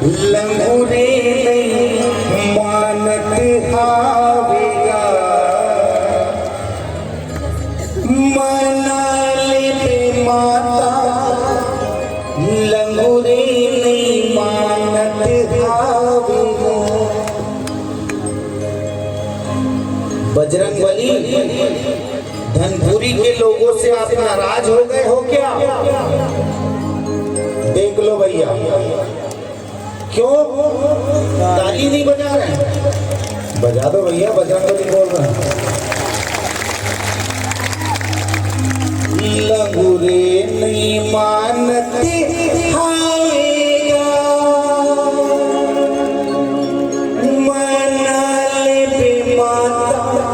लंगूरे नहीं मानत हावेगा मना ले माता लंगूरे नहीं मानत हावेगा। बजरंगबली धनपुरी के लोगों से आप नाराज हो गए हो क्या? देख लो भैया, क्यों ताली नहीं बजा रहे हैं? बजा दो भैया, बजरंगबली बोल रहे हैं। लंगूरे नहीं मानते हावेगा मना ले माता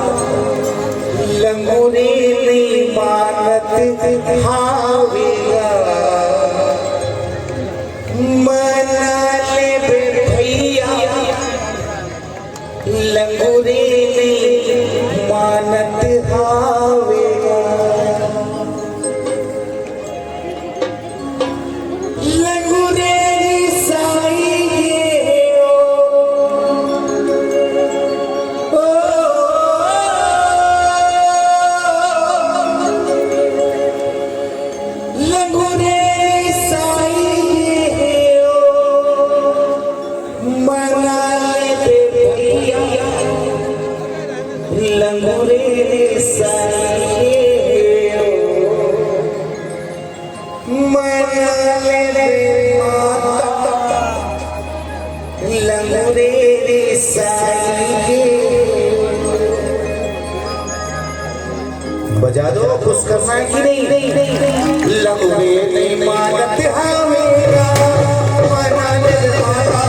लंगूरे नहीं मानते हावेगा मना ले भैया लंगूरे नहीं मानत हावेगा। लंगूरे साई लंगूरे लंगूरे साई मना ले माता लंगूरे साई। बजा दो, खुश करना है कि नहीं? लंगूरे नहीं मानत हावेगा मना ले माता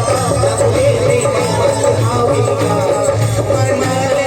लंगूरे नहीं मानत हावेगा मना ले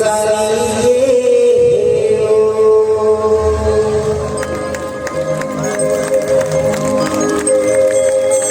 सारी